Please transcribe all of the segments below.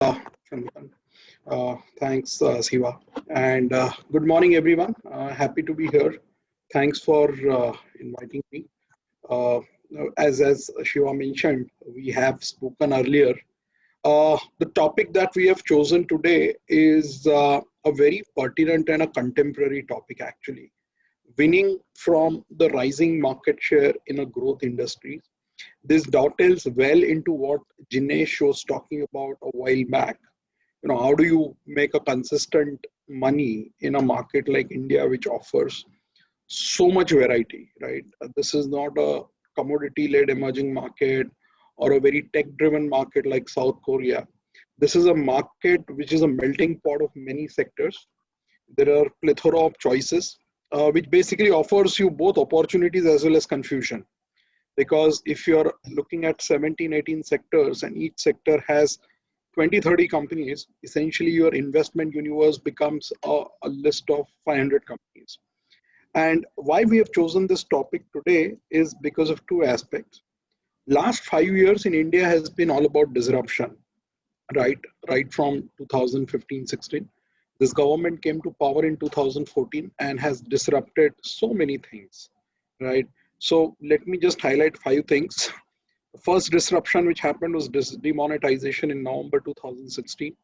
from thanks, Siva. And good morning, everyone. Happy to be here. Thanks for inviting me. Uh, as Shiva mentioned, we have spoken earlier. The topic that we have chosen today is a very pertinent and a contemporary topic, actually. Winning from the rising market share in a growth industry. This dovetails well into what Jinesh was talking about a while back. How do you make a consistent money in a market like India, which offers so much variety, right? This is not a commodity-led emerging market or a very tech-driven market like South Korea. This is a market which is a melting pot of many sectors. There are plethora of choices, which basically offers you both opportunities as well as confusion. Because if you're looking at 17, 18 sectors and each sector has 20, 30 companies, essentially your investment universe becomes a list of 500 companies. And why we have chosen this topic today is because of two aspects. Last 5 years in India has been all about disruption, right? Right from 2015-16. This government came to power in 2014 and has disrupted so many things, right? So let me just highlight 5 things. The first disruption which happened was demonetization in November 2016.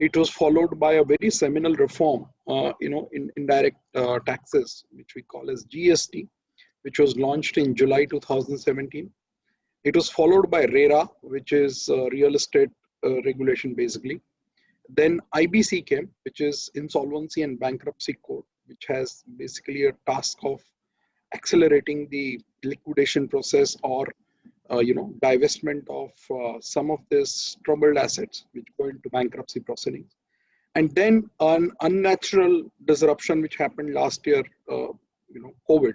It was followed by a very seminal reform, in indirect taxes, which we call as GST, which was launched in July 2017. It was followed by RERA, which is real estate regulation basically. Then IBC came, which is Insolvency and Bankruptcy Code, which has basically a task of accelerating the liquidation process or divestment of some of these troubled assets which go into bankruptcy proceedings. And then an unnatural disruption which happened last year, COVID.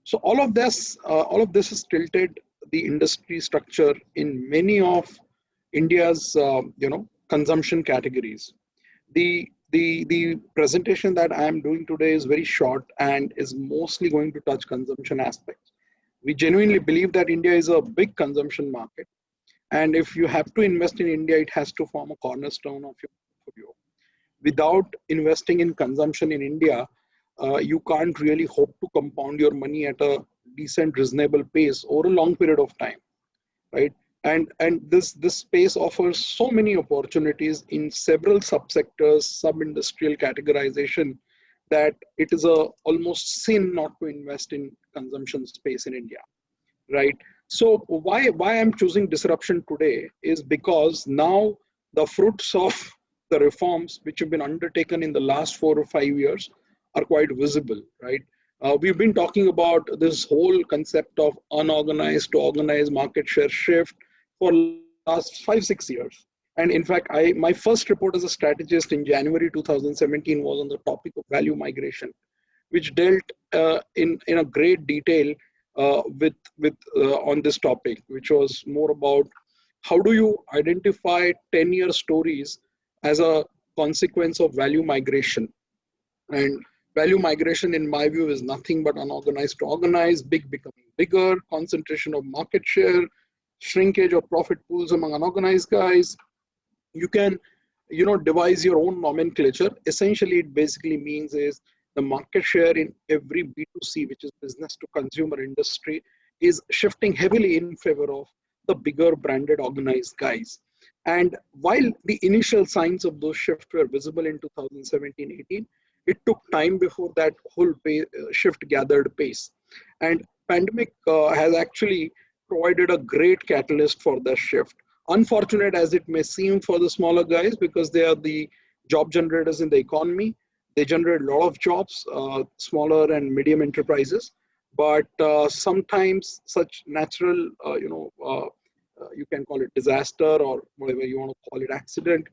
So all of this has tilted the industry structure in many of India's consumption categories. The presentation that I am doing today is very short and is mostly going to touch consumption aspects. We genuinely believe that India is a big consumption market. And if you have to invest in India, it has to form a cornerstone of your portfolio. Without investing in consumption in India, you can't really hope to compound your money at a decent, reasonable pace over a long period of time, right? And this space offers so many opportunities in several subsectors, sub-industrial categorization, that it is a almost sin not to invest in consumption space in India, right? So why I'm choosing disruption today is because now the fruits of the reforms which have been undertaken in the last 4 or 5 years are quite visible, right? We've been talking about this whole concept of unorganized to organized market share shift for last 5-6 years. And in fact, my first report as a strategist in January 2017 was on the topic of value migration, which dealt in a great detail on this topic, which was more about how do you identify 10-year stories as a consequence of value migration. And value migration, in my view, is nothing but unorganized to organized, big becoming bigger, concentration of market share, shrinkage of profit pools among unorganized guys. You can, devise your own nomenclature. Essentially, it basically means is the market share in every B2C, which is business to consumer industry, is shifting heavily in favor of the bigger branded organized guys. And while the initial signs of those shifts were visible in 2017-18, it took time before that whole shift gathered pace. And pandemic has actually provided a great catalyst for the shift. Unfortunate as it may seem for the smaller guys, because they are the job generators in the economy. They generate a lot of jobs, smaller and medium enterprises. But sometimes such natural, you can call it disaster or whatever you want to call it, accident,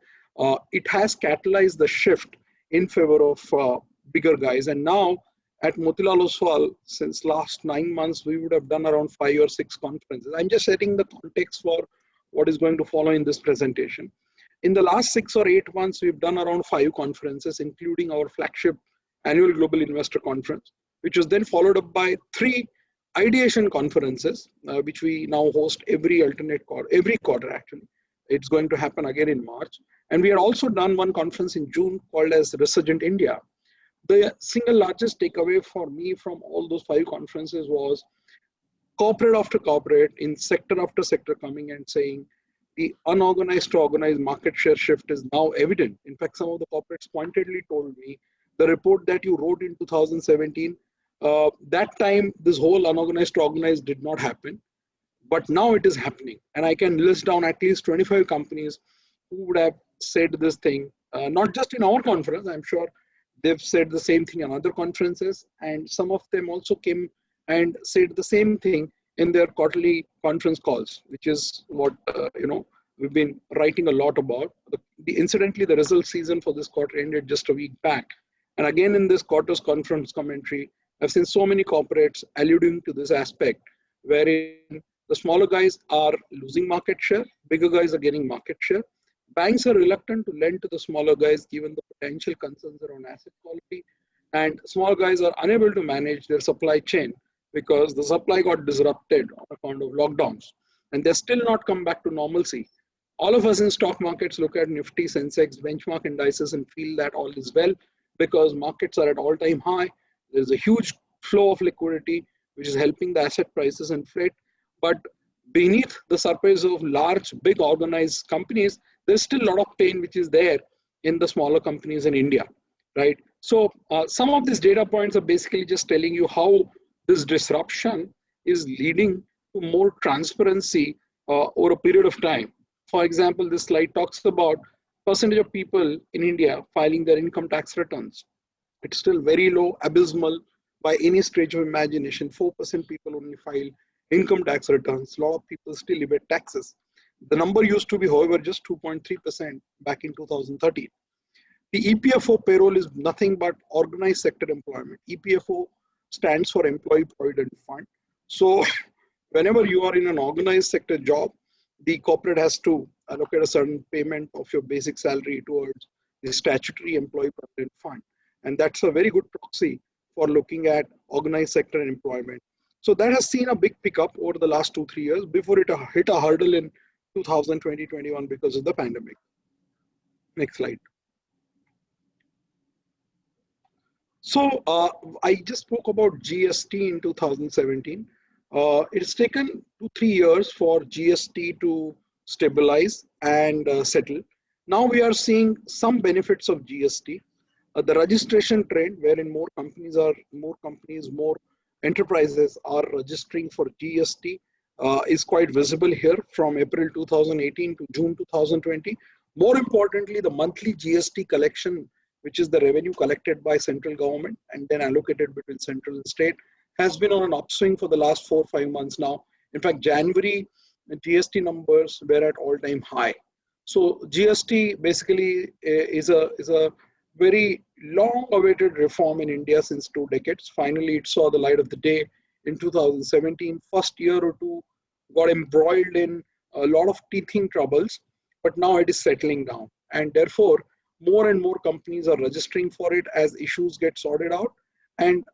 it has catalyzed the shift in favor of bigger guys. And now at Motilal Oswal, since last 9 months, we would have done around 5 or 6 conferences. I'm just setting the context for what is going to follow in this presentation. In the last 6 or 8 months, we've done around 5 conferences, including our flagship annual Global Investor Conference, which was then followed up by 3 ideation conferences, which we now host every quarter actually. It's going to happen again in March. And we had also done one conference in June called as Resurgent India. The single largest takeaway for me from all those 5 conferences was corporate after corporate in sector after sector coming and saying the unorganized to organized market share shift is now evident. In fact, some of the corporates pointedly told me the report that you wrote in 2017, that time this whole unorganized to organized did not happen, but now it is happening. And I can list down at least 25 companies who would have said this thing, not just in our conference. I'm sure they've said the same thing in other conferences, and some of them also came and said the same thing in their quarterly conference calls, which is what we've been writing a lot about. Incidentally, the result season for this quarter ended just a week back, and again in this quarter's conference commentary, I've seen so many corporates alluding to this aspect, wherein the smaller guys are losing market share, bigger guys are getting market share. Banks are reluctant to lend to the smaller guys given the potential concerns around asset quality, and small guys are unable to manage their supply chain because the supply got disrupted on account of lockdowns, and they're still not come back to normalcy. All of us in stock markets look at Nifty, Sensex, benchmark indices and feel that all is well because markets are at all-time high. There's a huge flow of liquidity which is helping the asset prices inflate. But beneath the surface of large, big organized companies, there's still a lot of pain which is there in the smaller companies in India, right? So some of these data points are basically just telling you how this disruption is leading to more transparency over a period of time. For example, this slide talks about percentage of people in India filing their income tax returns. It's still very low, abysmal by any stretch of imagination. 4% people only file income tax returns. A lot of people still evade taxes. The number used to be, however, just 2.3% back in 2013. The EPFO payroll is nothing but organized sector employment. EPFO stands for Employee Provident Fund. So whenever you are in an organized sector job, the corporate has to allocate a certain payment of your basic salary towards the statutory Employee Provident Fund. And that's a very good proxy for looking at organized sector employment. So that has seen a big pickup over the last 2-3 years before it hit a hurdle in 2020-21 because of the pandemic. Next slide. So I just spoke about GST in 2017. It's taken 2-3 years for GST to stabilize and settle. Now we are seeing some benefits of GST. The registration trend, wherein more enterprises are registering for GST, is quite visible here from April 2018 to June 2020. More importantly, the monthly GST collection, which is the revenue collected by central government and then allocated between central and state, has been on an upswing for the last 4 or 5 months now. In fact, January GST numbers were at all-time high. So GST basically is a very long-awaited reform in India since 2 decades. Finally, it saw the light of the day in 2017. First year or two got embroiled in a lot of teething troubles, but now it is settling down. And therefore, more and more companies are registering for it as issues get sorted out. And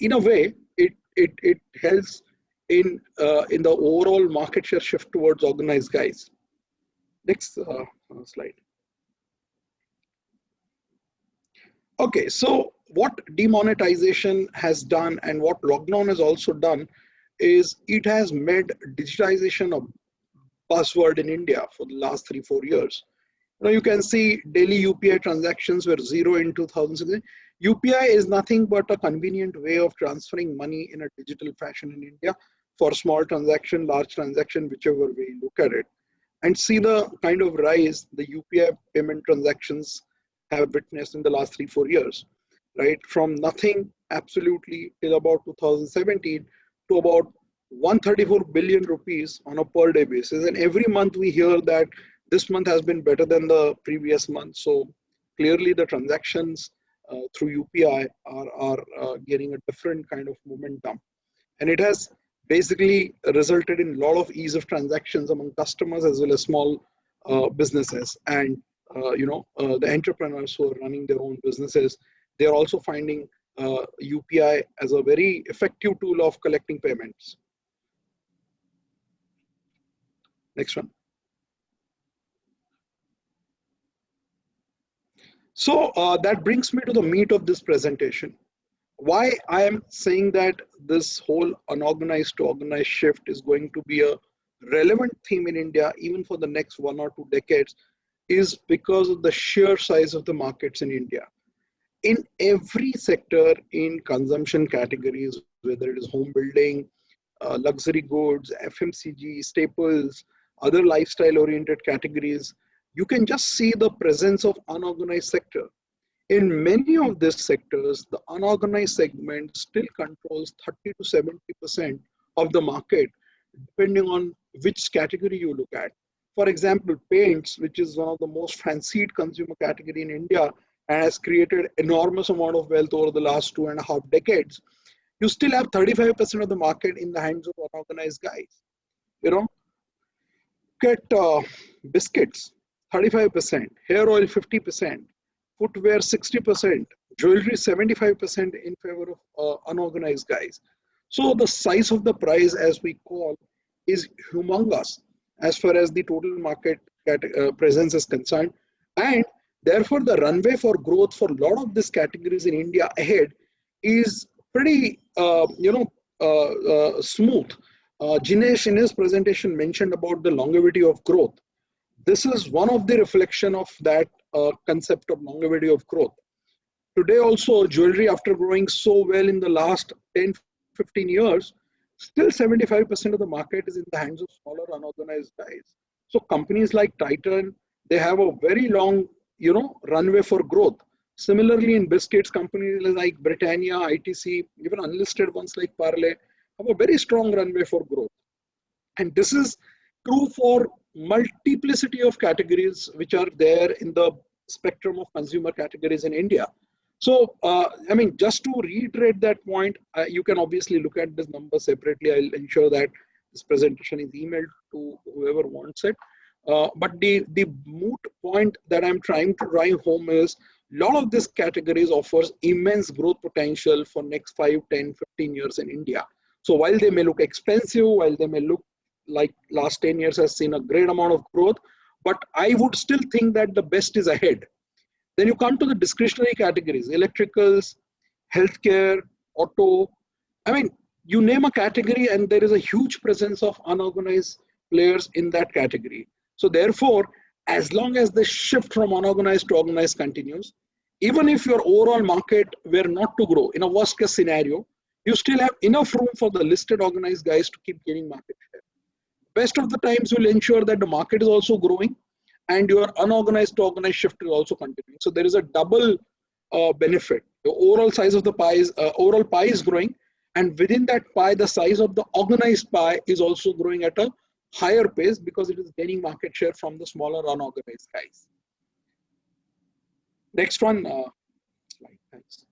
in a way, it helps in the overall market share shift towards organized guys. Next slide. Okay, so what demonetization has done and what lockdown has also done is it has made digitization a buzzword in India for the last 3-4 years. Now you can see daily UPI transactions were 0 in 2016. UPI is nothing but a convenient way of transferring money in a digital fashion in India for small transaction, large transaction, whichever way you look at it. And see the kind of rise the UPI payment transactions have witnessed in the last 3-4 years, right? From nothing absolutely till about 2017 to about 134 billion rupees on a per day basis. And every month we hear that this month has been better than the previous month. So clearly the transactions through UPI are getting a different kind of momentum. And it has basically resulted in a lot of ease of transactions among customers as well as small businesses. And the entrepreneurs who are running their own businesses, they are also finding UPI as a very effective tool of collecting payments. Next one. So that brings me to the meat of this presentation. Why I am saying that this whole unorganized to organized shift is going to be a relevant theme in India even for the next 1 or 2 decades is because of the sheer size of the markets in India. In every sector in consumption categories, whether it is home building, luxury goods, FMCG, staples, other lifestyle oriented categories, you can just see the presence of unorganized sector. In many of these sectors, the unorganized segment still controls 30 to 70% of the market, depending on which category you look at. For example, paints, which is one of the most fancied consumer category in India and has created enormous amount of wealth over the last 2.5 decades, you still have 35% of the market in the hands of unorganized guys. You know, get biscuits, 35%, hair oil, 50%, footwear, 60%, jewelry, 75% in favor of unorganized guys. So the size of the prize, as we call, is humongous as far as the total market presence is concerned. And therefore, the runway for growth for a lot of these categories in India ahead is pretty, smooth. Jinesh in his presentation mentioned about the longevity of growth. This is one of the reflection of that concept of longevity of growth. Today also, jewelry, after growing so well in the last 10, 15 years, still 75% of the market is in the hands of smaller unorganized guys. So companies like Titan, they have a very long, runway for growth. Similarly, in biscuits, companies like Britannia, ITC, even unlisted ones like Parle, have a very strong runway for growth. And this is true for multiplicity of categories which are there in the spectrum of consumer categories in India. So, just to reiterate that point, you can obviously look at this number separately. I'll ensure that this presentation is emailed to whoever wants it. But the moot point that I'm trying to drive home is a lot of these categories offers immense growth potential for next 5, 10, 15 years in India. So while they may look expensive, while they may look like last 10 years has seen a great amount of growth, but I would still think that the best is ahead. Then you come to the discretionary categories, electricals, healthcare, auto. You name a category and there is a huge presence of unorganized players in that category. So therefore, as long as the shift from unorganized to organized continues, even if your overall market were not to grow, in a worst case scenario, you still have enough room for the listed organized guys to keep gaining market share. Best of the times will ensure that the market is also growing and your unorganized to organized shift is also continuing. So there is a double benefit. The overall size of the pie is, overall pie is growing, and within that pie, the size of the organized pie is also growing at a higher pace because it is gaining market share from the smaller unorganized guys. Next one, slide, thanks.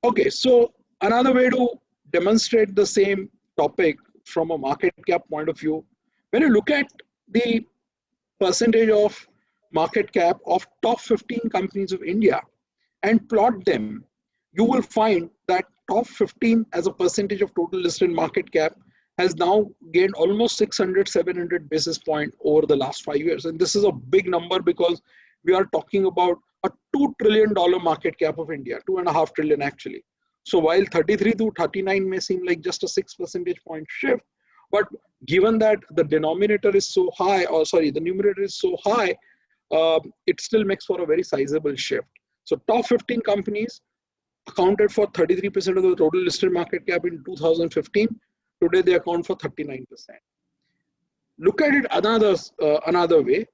Okay, so another way to demonstrate the same topic from a market cap point of view, when you look at the percentage of market cap of top 15 companies of India and plot them, you will find that top 15 as a percentage of total listed market cap has now gained almost 600, 700 basis points over the last 5 years. And this is a big number because we are talking about a $2 trillion market cap of India, 2.5 trillion actually. So while 33 to 39 may seem like just a 6 percentage point shift, but given that the denominator is so high, or sorry, the numerator is so high, it still makes for a very sizable shift. So top 15 companies accounted for 33% of the total listed market cap in 2015. Today they account for 39%. Look at it another way,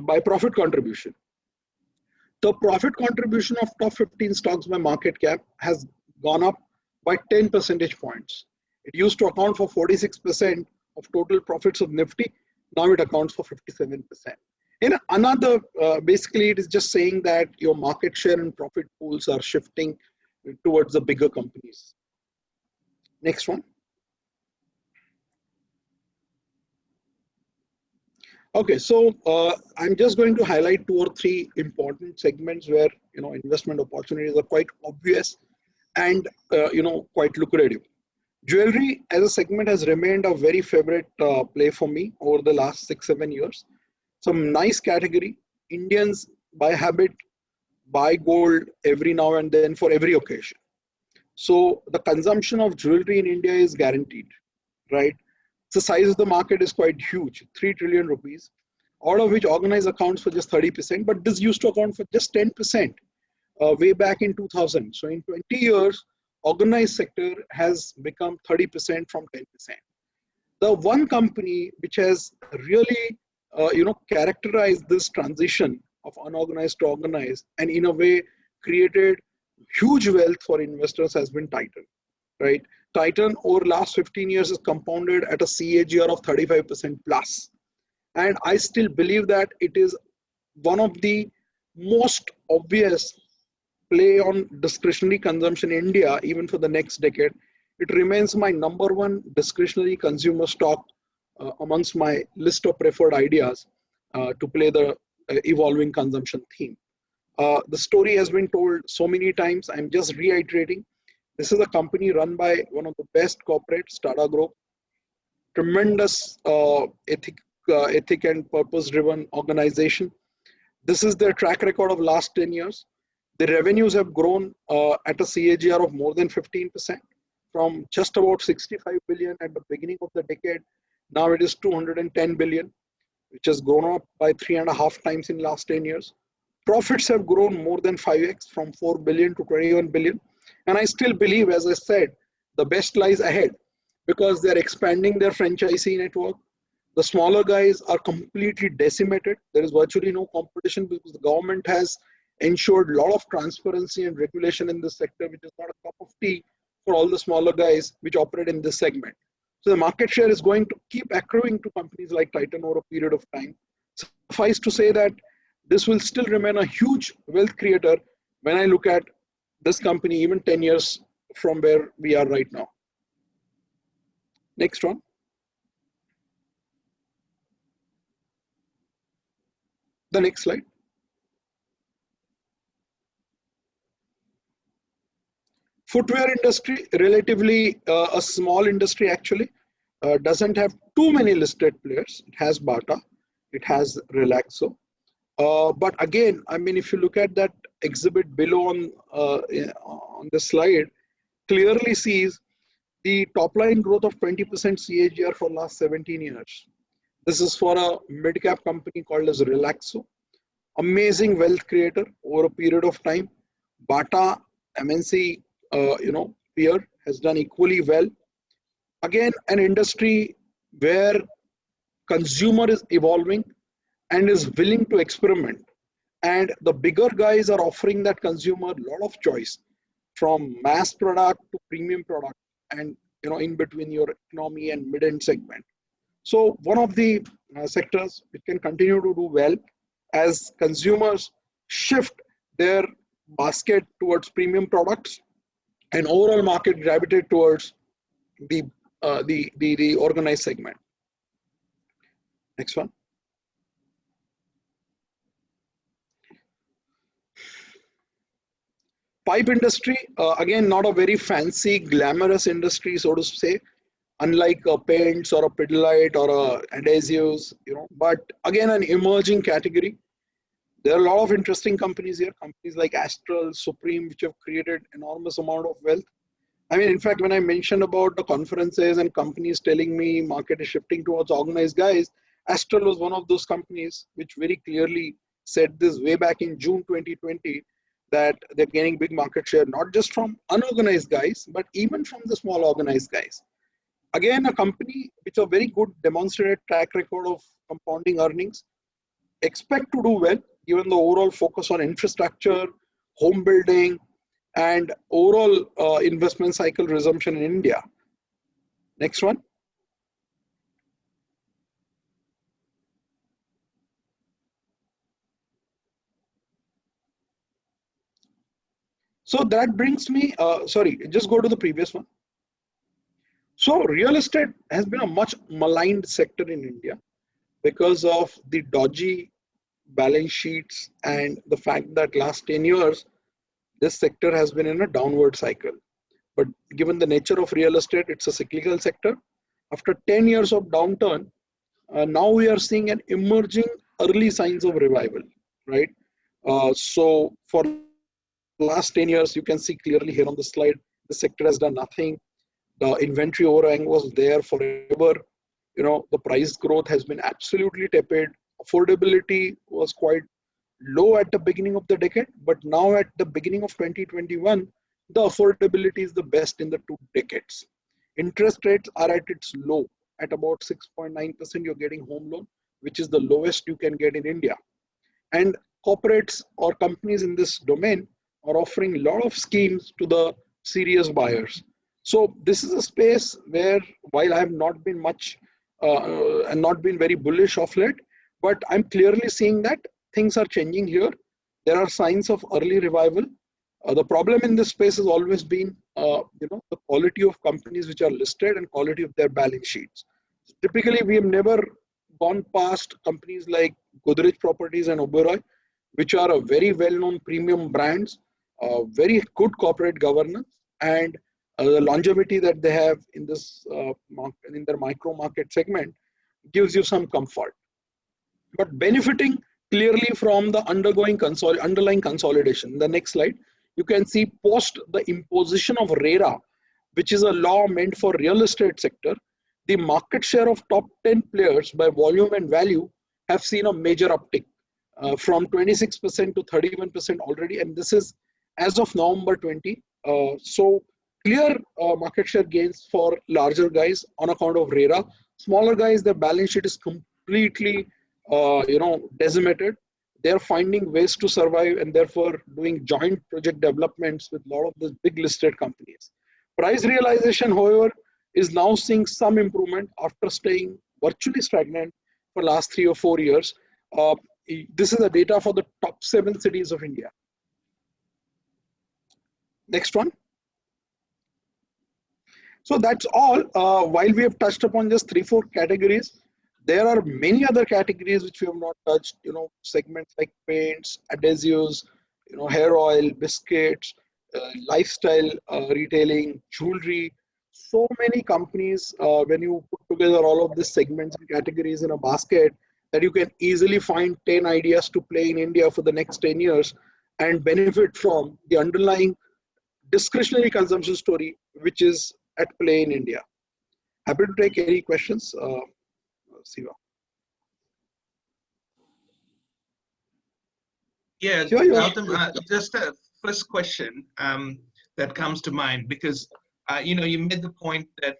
by profit contribution. The profit contribution of top 15 stocks by market cap has gone up by 10 percentage points. It used to account for 46% of total profits of Nifty. Now it accounts for 57%. In another, basically it is just saying that your market share and profit pools are shifting towards the bigger companies. Next one. Okay, so I'm just going to highlight 2 or 3 important segments where investment opportunities are quite obvious and quite lucrative. Jewelry as a segment has remained a very favorite play for me over the last 6-7 years. Some nice category. Indians by habit buy gold every now and then for every occasion. So the consumption of jewelry in India is guaranteed, right? The size of the market is quite huge, 3 trillion rupees, out of which organized accounts for just 30%, but this used to account for just 10% way back in 2000. So in 20 years, organized sector has become 30% from 10%. The one company which has really, characterized this transition of unorganized to organized and in a way created huge wealth for investors has been Titan, right? Titan over last 15 years has compounded at a CAGR of 35% plus. And I still believe that it is one of the most obvious play on discretionary consumption in India, even for the next decade. It remains my number one discretionary consumer stock amongst my list of preferred ideas to play the evolving consumption theme. The story has been told so many times. I'm just reiterating. This is a company run by one of the best corporates, Tata Group. Tremendous ethic and purpose-driven organization. This is their track record of last 10 years. The revenues have grown at a CAGR of more than 15%, from just about 65 billion at the beginning of the decade. Now it is 210 billion, which has grown up by 3.5 times in last 10 years. Profits have grown more than 5x, from 4 billion to 21 billion. And I still believe, as I said, the best lies ahead because they're expanding their franchisee network. The smaller guys are completely decimated. There is virtually no competition because the government has ensured a lot of transparency and regulation in this sector, which is not a cup of tea for all the smaller guys which operate in this segment. So the market share is going to keep accruing to companies like Titan over a period of time. Suffice to say that this will still remain a huge wealth creator when I look at this company even 10 years from where we are right now. Next one. The next slide. Footwear industry, relatively a small industry actually, doesn't have too many listed players. It has Bata, it has Relaxo. But again, I mean, if you look at that exhibit below on the slide, clearly sees the top line growth of 20% CAGR for last 17 years. This is for a mid-cap company called as Relaxo. Amazing wealth creator over a period of time. Bata, MNC, peer has done equally well. Again, an industry where consumer is evolving and is willing to experiment. And the bigger guys are offering that consumer a lot of choice, from mass product to premium product, and in between your economy and mid-end segment. So one of the sectors which can continue to do well as consumers shift their basket towards premium products and overall market gravitate towards the organized segment. Next one. Pipe industry, again, not a very fancy, glamorous industry, so to say, unlike paints or a Pidilite or adhesives, but again, an emerging category. There are a lot of interesting companies here, companies like Astral, Supreme, which have created enormous amount of wealth. I mean, in fact, when I mentioned about the conferences and companies telling me market is shifting towards organized guys, Astral was one of those companies which very clearly said this way back in June 2020, that they're gaining big market share, not just from unorganized guys, but even from the small organized guys. Again, a company which a very good demonstrated track record of compounding earnings, expect to do well, given the overall focus on infrastructure, home building, and overall investment cycle resumption in India. Next one. So that brings me, sorry, just go to the previous one. So real estate has been a much maligned sector in India because of the dodgy balance sheets and the fact that last 10 years, this sector has been in a downward cycle. But given the nature of real estate, it's a cyclical sector. After 10 years of downturn, now we are seeing an emerging early signs of revival, right? So for last 10 years, you can see clearly here on the slide, the sector has done nothing. The inventory overhang was there forever. The price growth has been absolutely tepid. Affordability was quite low at the beginning of the decade, but now at the beginning of 2021, the affordability is the best in the 2 decades. Interest rates are at its low at about 6.9%. You're getting home loan, which is the lowest you can get in India. And corporates or companies in this domain are offering a lot of schemes to the serious buyers. So this is a space where, while I have not been much and not been very bullish of late, but I'm clearly seeing that things are changing here. There are signs of early revival. The problem in this space has always been, the quality of companies which are listed and quality of their balance sheets. Typically, we have never gone past companies like Godrej Properties and Oberoi, which are a very well-known premium brands, very good corporate governance, and the longevity that they have in this in their micro market segment gives you some comfort. But benefiting clearly from the underlying consolidation. The next slide, you can see post the imposition of RERA, which is a law meant for real estate sector, the market share of top 10 players by volume and value have seen a major uptick from 26% to 31% already, and this is as of November 20. So clear market share gains for larger guys on account of RERA. Smaller guys, their balance sheet is completely decimated. They're finding ways to survive and therefore doing joint project developments with a lot of the big listed companies. Price realization, however, is now seeing some improvement after staying virtually stagnant for last 3 or 4 years. This is the data for the top 7 cities of India. Next one. So that's all. While we have touched upon just 3-4 categories, there are many other categories which we have not touched. Segments like paints, adhesives, hair oil, biscuits, lifestyle retailing, jewelry. So many companies, when you put together all of these segments and categories in a basket, that you can easily find 10 ideas to play in India for the next 10 years and benefit from the underlying discretionary consumption story which is at play in India. Happy to take any questions, Siva. Yeah, Gautam, just a first question that comes to mind, because you made the point that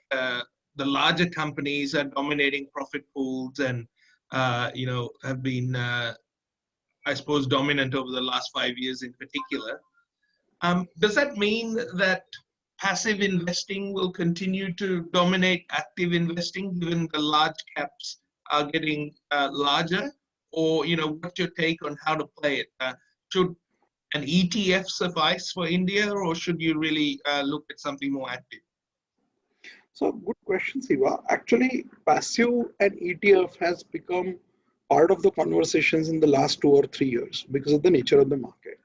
the larger companies are dominating profit pools and have been, I suppose, dominant over the last 5 years in particular. Does that mean that passive investing will continue to dominate active investing given the large caps are getting larger? Or, what's your take on how to play it? Should an ETF suffice for India, or should you really look at something more active? So good question, Siva. Actually, passive and ETF has become part of the conversations in the last 2 or 3 years because of the nature of the market.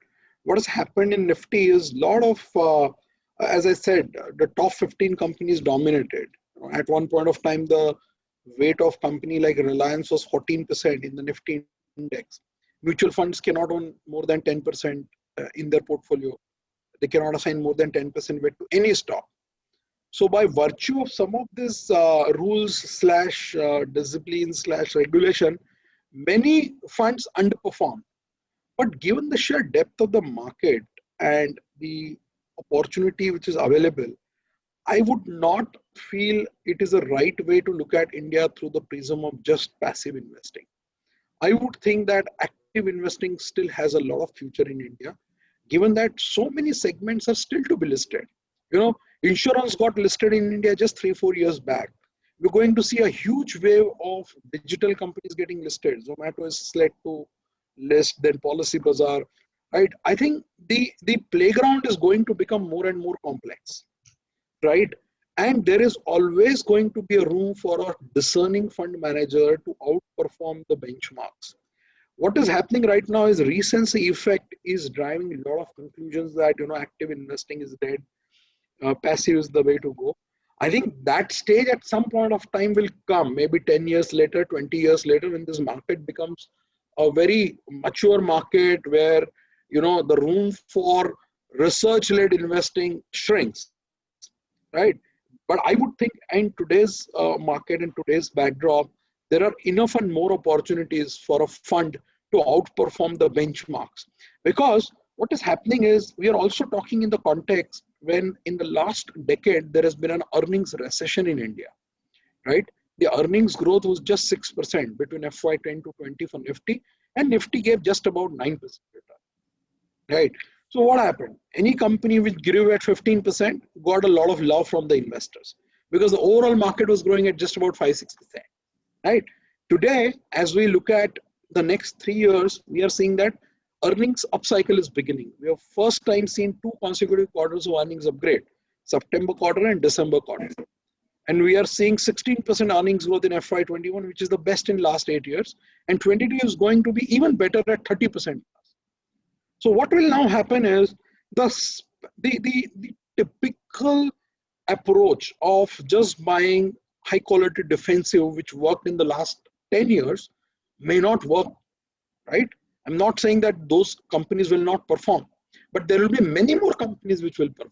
What has happened in Nifty is a lot of, as I said, the top 15 companies dominated. At one point of time, the weight of company like Reliance was 14% in the Nifty index. Mutual funds cannot own more than 10% in their portfolio. They cannot assign more than 10% weight to any stock. So by virtue of some of these rules slash discipline slash regulation, many funds underperform. But given the sheer depth of the market and the opportunity which is available, I would not feel it is a right way to look at India through the prism of just passive investing. I would think that active investing still has a lot of future in India, given that so many segments are still to be listed. Insurance got listed in India just 3-4 years back. We're going to see a huge wave of digital companies getting listed. Zomato is slated to list, then Policy Bazaar. Right? I think the playground is going to become more and more complex. Right? And there is always going to be a room for a discerning fund manager to outperform the benchmarks. What is happening right now is recency effect is driving a lot of conclusions that active investing is dead, passive is the way to go. I think that stage at some point of time will come, maybe 10 years later, 20 years later, when this market becomes a very mature market where, you know, the room for research-led investing shrinks, right? But I would think in today's market and today's backdrop, there are enough and more opportunities for a fund to outperform the benchmarks. Because what is happening is we are also talking in the context when in the last decade, there has been an earnings recession in India, right? The earnings growth was just 6% between FY10 to 20 for Nifty, and Nifty gave just about 9% return, right? So what happened? Any company which grew at 15% got a lot of love from the investors because the overall market was growing at just about 5-6%, right? Today, as we look at the next 3 years, we are seeing that earnings upcycle is beginning. We have first time seen 2 consecutive quarters of earnings upgrade, September quarter and December quarter. And we are seeing 16% earnings growth in FY21, which is the best in last 8 years. And 22 is going to be even better at 30%. So what will now happen is the typical approach of just buying high quality defensive, which worked in the last 10 years, may not work, right? I'm not saying that those companies will not perform, but there will be many more companies which will perform.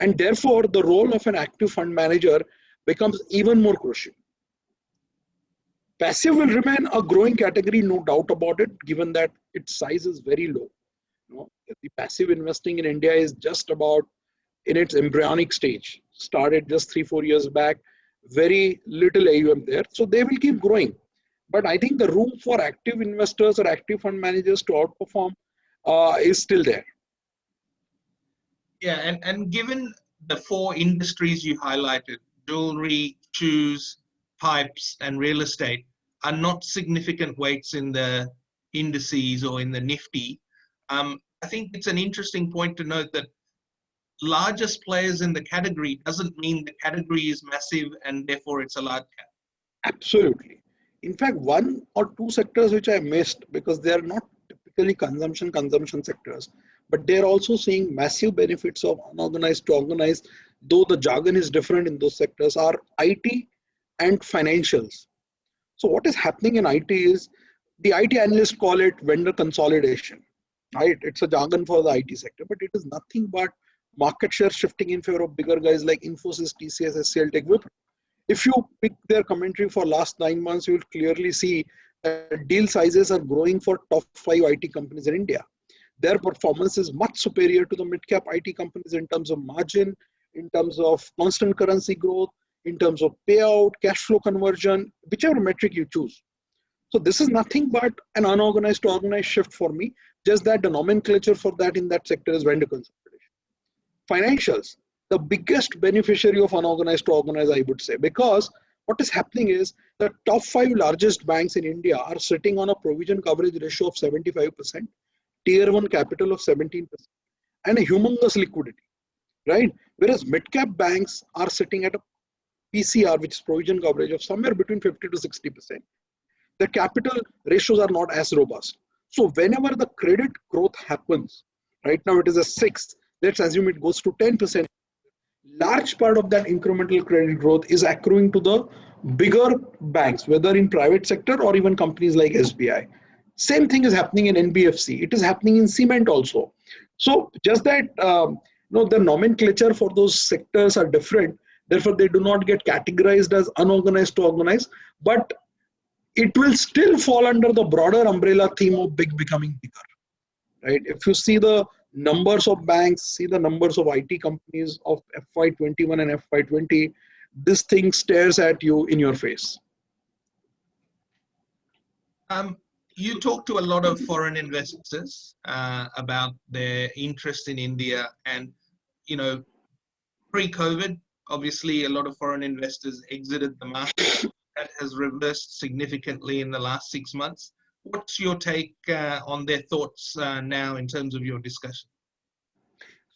And therefore, the role of an active fund manager becomes even more crucial. Passive will remain a growing category, no doubt about it, given that its size is very low. You know, the passive investing in India is just about in its embryonic stage. Started just 3-4 years back, very little AUM there. So they will keep growing. But I think the room for active investors or active fund managers to outperform is still there. Yeah, and given the 4 industries you highlighted, jewelry, shoes, pipes, and real estate, are not significant weights in the indices or in the Nifty. I think it's an interesting point to note that largest players in the category doesn't mean the category is massive and therefore it's a large cap. Absolutely. In fact, 1 or 2 sectors which I missed because they are not typically consumption sectors, but they're also seeing massive benefits of unorganized to organized, though the jargon is different in those sectors, are IT and financials. So what is happening in IT is the IT analysts call it vendor consolidation, right? It's a jargon for the IT sector, but it is nothing but market share shifting in favor of bigger guys like Infosys, TCS, SCL, Tech, Wipro. If you pick their commentary for last 9 months, you will clearly see that deal sizes are growing for top 5 IT companies in India. Their performance is much superior to the mid-cap IT companies in terms of margin, in terms of constant currency growth, in terms of payout, cash flow conversion, whichever metric you choose. So this is nothing but an unorganized to organized shift for me, just that the nomenclature for that in that sector is vendor consolidation. Financials, the biggest beneficiary of unorganized to organized, I would say, because what is happening is the top 5 largest banks in India are sitting on a provision coverage ratio of 75%, tier 1 capital of 17%, and a humongous liquidity, right? Whereas mid-cap banks are sitting at a PCR, which is provision coverage of somewhere between 50 to 60%. The capital ratios are not as robust. So whenever the credit growth happens, right now it is a 6, let's assume it goes to 10%, large part of that incremental credit growth is accruing to the bigger banks, whether in private sector or even companies like SBI. Same thing is happening in NBFC. It is happening in cement also. So just that the nomenclature for those sectors are different. Therefore, they do not get categorized as unorganized to organized, but it will still fall under the broader umbrella theme of big becoming bigger, right? If you see the numbers of banks, see the numbers of IT companies of FY21 and FY20, this thing stares at you in your face. You talk to a lot of foreign investors about their interest in India, and pre-COVID, obviously a lot of foreign investors exited the market. That has reversed significantly in the last 6 months. What's your take on their thoughts now in terms of your discussion?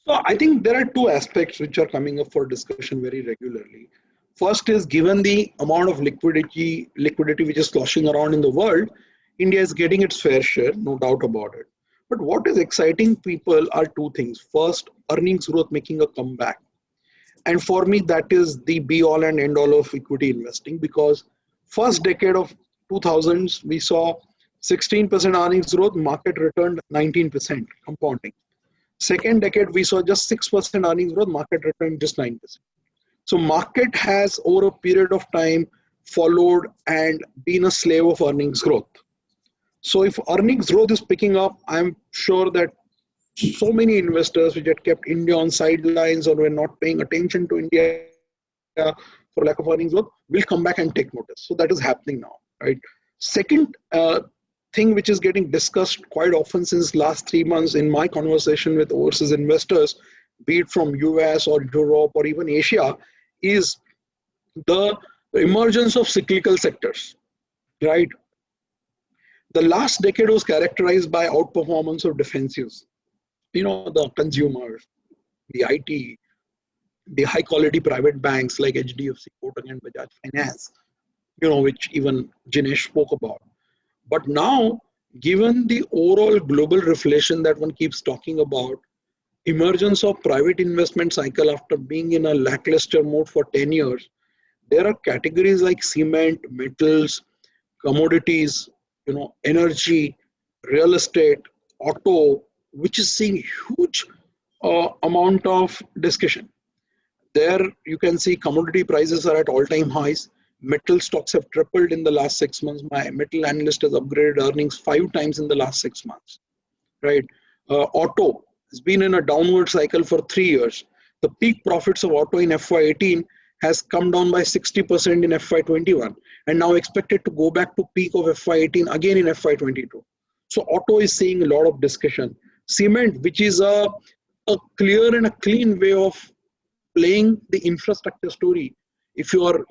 So I think there are 2 aspects which are coming up for discussion very regularly. First is, given the amount of liquidity which is sloshing around in the world, India is getting its fair share, no doubt about it. But what is exciting people are 2 things. First, earnings growth making a comeback. And for me, that is the be all and end all of equity investing, because first decade of 2000s, we saw 16% earnings growth, market returned 19% compounding. Second decade, we saw just 6% earnings growth, market returned just 9%. So market has over a period of time followed and been a slave of earnings growth. So if earnings growth is picking up, I'm sure that so many investors which had kept India on sidelines or were not paying attention to India for lack of earnings growth will come back and take notice. So that is happening now, right? Second thing which is getting discussed quite often since last 3 months in my conversation with overseas investors, be it from US or Europe or even Asia, is the emergence of cyclical sectors, right? The last decade was characterized by outperformance of defensives. The consumers, the IT, the high quality private banks like HDFC, Kotak and Bajaj Finance, which even Jinesh spoke about. But now, given the overall global reflation that one keeps talking about, emergence of private investment cycle after being in a lackluster mode for 10 years, there are categories like cement, metals, commodities, energy, real estate, auto, which is seeing huge amount of discussion. There you can see commodity prices are at all-time highs. Metal stocks have tripled in the last 6 months. My metal analyst has upgraded earnings 5 times in the last 6 months, right? Auto has been in a downward cycle for 3 years. The peak profits of auto in FY18 has come down by 60% in FY21 and now expected to go back to peak of FY18 again in FY22. So auto is seeing a lot of discussion. Cement, which is a clear and a clean way of playing the infrastructure story. If you are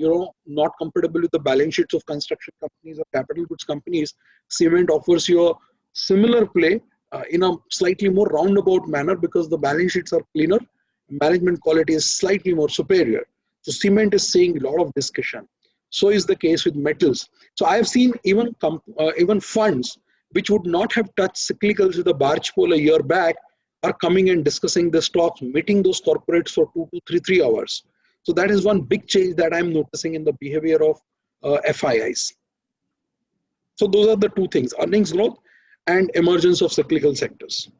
not comfortable with the balance sheets of construction companies or capital goods companies, cement offers you a similar play in a slightly more roundabout manner because the balance sheets are cleaner, management quality is slightly more superior. So cement is seeing a lot of discussion. So is the case with metals. So I have seen even funds which would not have touched cyclicals with a barge pole a year back are coming and discussing the stocks, meeting those corporates for 2 to 3 hours. So that is one big change that I'm noticing in the behavior of FIIs. So those are the two things: earnings growth and emergence of cyclical sectors.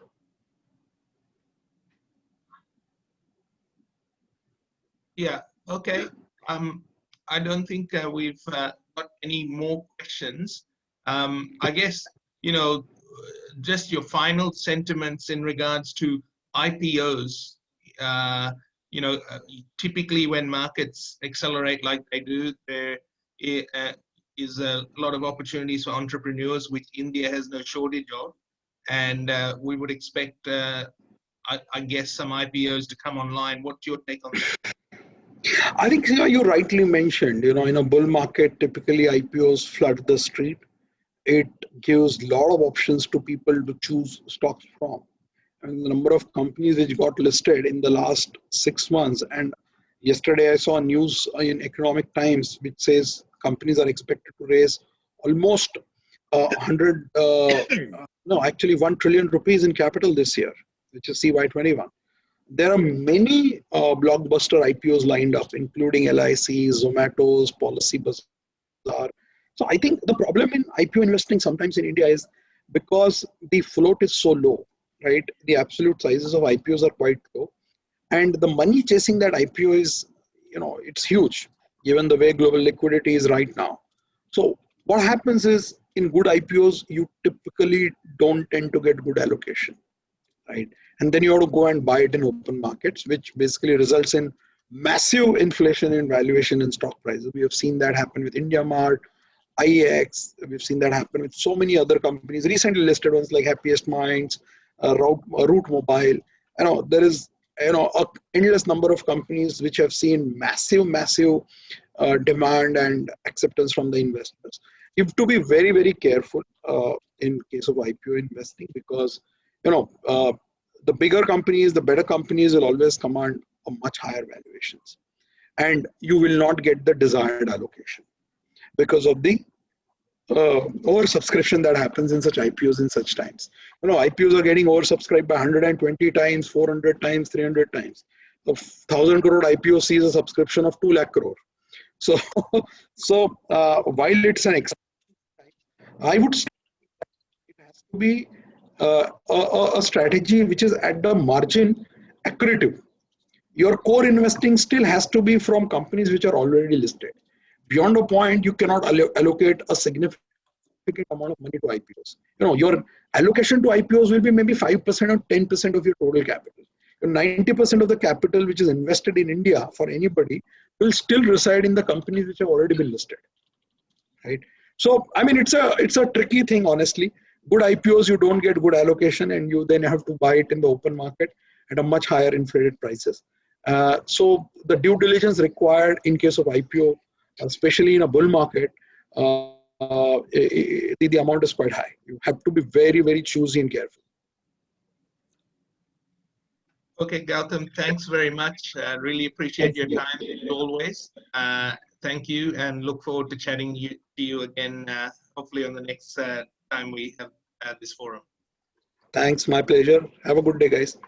Yeah. Okay. I don't think we've got any more questions. I guess just your final sentiments in regards to IPOs. Typically when markets accelerate like they do, there is a lot of opportunities for entrepreneurs, which India has no shortage of, and we would expect, I guess, some IPOs to come online. What's your take on that? I think you rightly mentioned, in a bull market, typically IPOs flood the street. It gives a lot of options to people to choose stocks from. And the number of companies which got listed in the last 6 months. And yesterday I saw news in Economic Times which says companies are expected to raise almost 1 trillion rupees in capital this year, which is CY21. There are many blockbuster IPOs lined up, including LIC, Zomato's, Policy Bazaar. So I think the problem in IPO investing sometimes in India is because the float is so low, right? The absolute sizes of IPOs are quite low. And the money chasing that IPO is, it's huge, given the way global liquidity is right now. So what happens is in good IPOs, you typically don't tend to get good allocation, right? And then you have to go and buy it in open markets, which basically results in massive inflation in valuation and stock prices. We have seen that happen with IndiaMart, IEX. We've seen that happen with so many other companies, recently listed ones like Happiest Minds, Route Mobile. There is an endless number of companies which have seen massive demand and acceptance from the investors. You have to be very, very careful in case of IPO investing because the bigger companies, the better companies will always command a much higher valuations, and you will not get the desired allocation because of the oversubscription that happens in such IPOs in such times. IPOs are getting oversubscribed by 120 times, 400 times, 300 times. A 1,000 crore IPO sees a subscription of 2 lakh crore. So while it's an exciting time, I would to be a strategy which is at the margin accretive. Your core investing still has to be from companies which are already listed. Beyond a point, you cannot allocate a significant amount of money to IPOs. Your allocation to IPOs will be maybe 5% or 10% of your total capital. 90% of the capital which is invested in India for anybody will still reside in the companies which have already been listed, right? So I mean, it's a tricky thing, honestly. Good IPOs, you don't get good allocation, and you then have to buy it in the open market at a much higher inflated prices. So the due diligence required in case of IPO, especially in a bull market, the amount is quite high. You have to be very, very choosy and careful. Okay, Gautam, thanks very much. Really appreciate your time as always. Thank you, and look forward to chatting to you again, hopefully on the next time we have this forum. Thanks, my pleasure. Have a good day, guys.